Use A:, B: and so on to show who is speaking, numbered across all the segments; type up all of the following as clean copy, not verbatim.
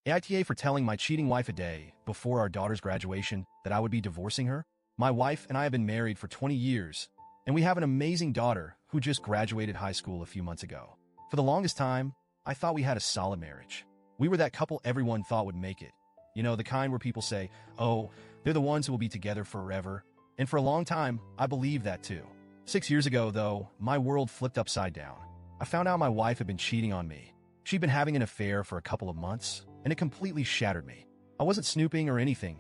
A: AITA for telling my cheating wife a day before our daughter's graduation that I would be divorcing her. My wife and I have been married for 20 years, and we have an amazing daughter who just graduated high school a few months ago. For the longest time, I thought we had a solid marriage. We were that couple everyone thought would make it. You know, the kind where people say, oh, they're the ones who will be together forever. And for a long time, I believed that too. 6 years ago, though, my world flipped upside down. I found out my wife had been cheating on me. She'd been having an affair for a couple of months, and it completely shattered me. I wasn't snooping or anything.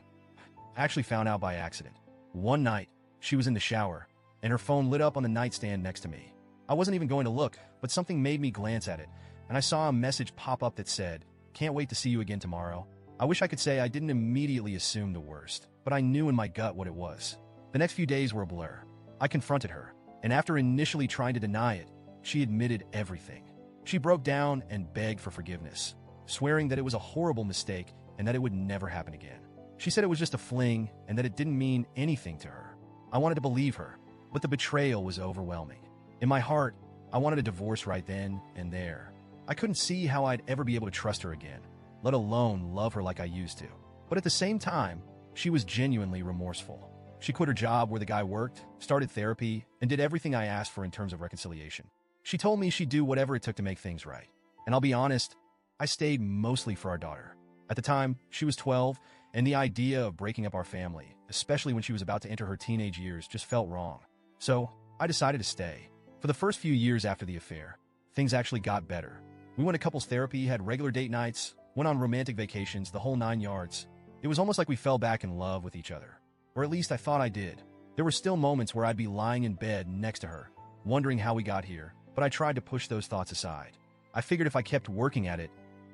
A: I actually found out by accident. One night, she was in the shower, and her phone lit up on the nightstand next to me. I wasn't even going to look, but something made me glance at it, and I saw a message pop up that said, "Can't wait to see you again tomorrow." I wish I could say I didn't immediately assume the worst, but I knew in my gut what it was. The next few days were a blur. I confronted her, and after initially trying to deny it, she admitted everything. She broke down and begged for forgiveness, swearing that it was a horrible mistake and that it would never happen again. She said it was just a fling and that it didn't mean anything to her. I wanted to believe her, but the betrayal was overwhelming. In my heart, I wanted a divorce right then and there. I couldn't see how I'd ever be able to trust her again, let alone love her like I used to. But at the same time, she was genuinely remorseful. She quit her job where the guy worked, started therapy, and did everything I asked for in terms of reconciliation. She told me she'd do whatever it took to make things right. And I'll be honest, I stayed mostly for our daughter. At the time, she was 12, and the idea of breaking up our family, especially when she was about to enter her teenage years, just felt wrong. So, I decided to stay. For the first few years after the affair, things actually got better. We went to couples therapy, had regular date nights, went on romantic vacations, the whole 9 yards. It was almost like we fell back in love with each other. Or at least I thought I did. There were still moments where I'd be lying in bed next to her, wondering how we got here, but I tried to push those thoughts aside. I figured if I kept working at it,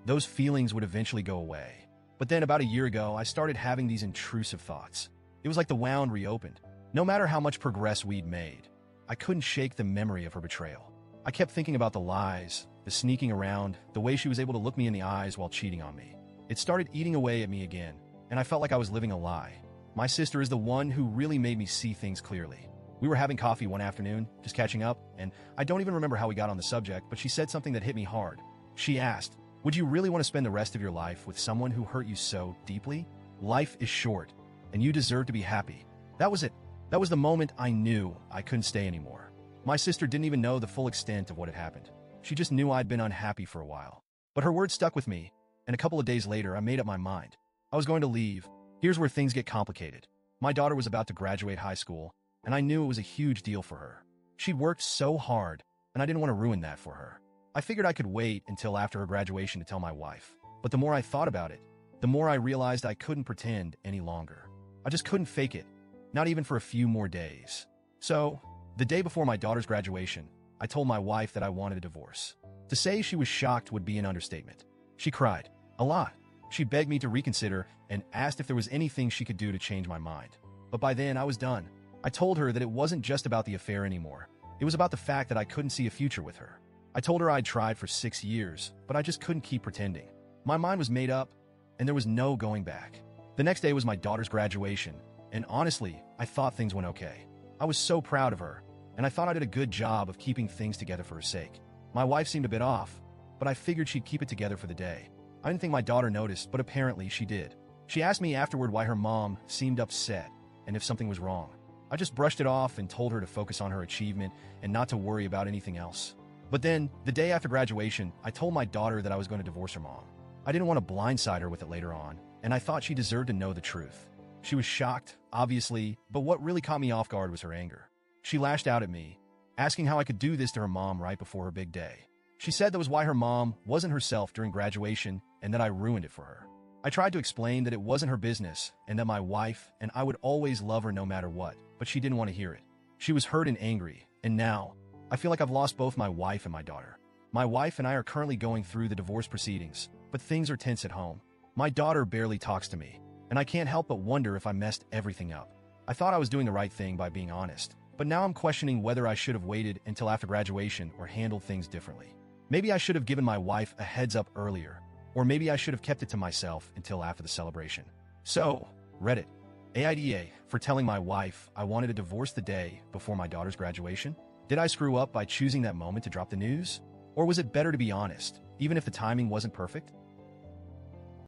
A: those feelings would eventually go away. But then about a year ago, I started having these intrusive thoughts. It was like the wound reopened. No matter how much progress we'd made, I couldn't shake the memory of her betrayal. I kept thinking about the lies, the sneaking around, the way she was able to look me in the eyes while cheating on me. It started eating away at me again, and I felt like I was living a lie. My sister is the one who really made me see things clearly. We were having coffee one afternoon, just catching up, and I don't even remember how we got on the subject, but she said something that hit me hard. She asked, "Would you really want to spend the rest of your life with someone who hurt you so deeply? Life is short, and you deserve to be happy." That was it. That was the moment I knew I couldn't stay anymore. My sister didn't even know the full extent of what had happened. She just knew I'd been unhappy for a while. But her words stuck with me, and a couple of days later, I made up my mind. I was going to leave. Here's where things get complicated. My daughter was about to graduate high school, and I knew it was a huge deal for her. She'd worked so hard, and I didn't want to ruin that for her. I figured I could wait until after her graduation to tell my wife. But the more I thought about it, the more I realized I couldn't pretend any longer. I just couldn't fake it, not even for a few more days. So, the day before my daughter's graduation, I told my wife that I wanted a divorce. To say she was shocked would be an understatement. She cried, a lot. She begged me to reconsider and asked if there was anything she could do to change my mind. But by then, I was done. I told her that it wasn't just about the affair anymore. It was about the fact that I couldn't see a future with her. I told her I'd tried for 6 years, but I just couldn't keep pretending. My mind was made up, and there was no going back. The next day was my daughter's graduation, and honestly, I thought things went okay. I was so proud of her, and I thought I did a good job of keeping things together for her sake. My wife seemed a bit off, but I figured she'd keep it together for the day. I didn't think my daughter noticed, but apparently she did. She asked me afterward why her mom seemed upset and if something was wrong. I just brushed it off and told her to focus on her achievement and not to worry about anything else. But then, the day after graduation, I told my daughter that I was going to divorce her mom. I didn't want to blindside her with it later on, and I thought she deserved to know the truth. She was shocked, obviously, but what really caught me off guard was her anger. She lashed out at me, asking how I could do this to her mom right before her big day. She said that was why her mom wasn't herself during graduation and that I ruined it for her. I tried to explain that it wasn't her business and that my wife and I would always love her no matter what, but she didn't want to hear it. She was hurt and angry, and now, I feel like I've lost both my wife and my daughter. My wife and I are currently going through the divorce proceedings, but things are tense at home. My daughter barely talks to me, and I can't help but wonder if I messed everything up. I thought I was doing the right thing by being honest, but now I'm questioning whether I should have waited until after graduation or handled things differently. Maybe I should have given my wife a heads up earlier, or maybe I should have kept it to myself until after the celebration. So, Reddit, AITA for telling my wife I wanted a divorce the day before my daughter's graduation? Did I screw up by choosing that moment to drop the news? Or was it better to be honest, even if the timing wasn't perfect?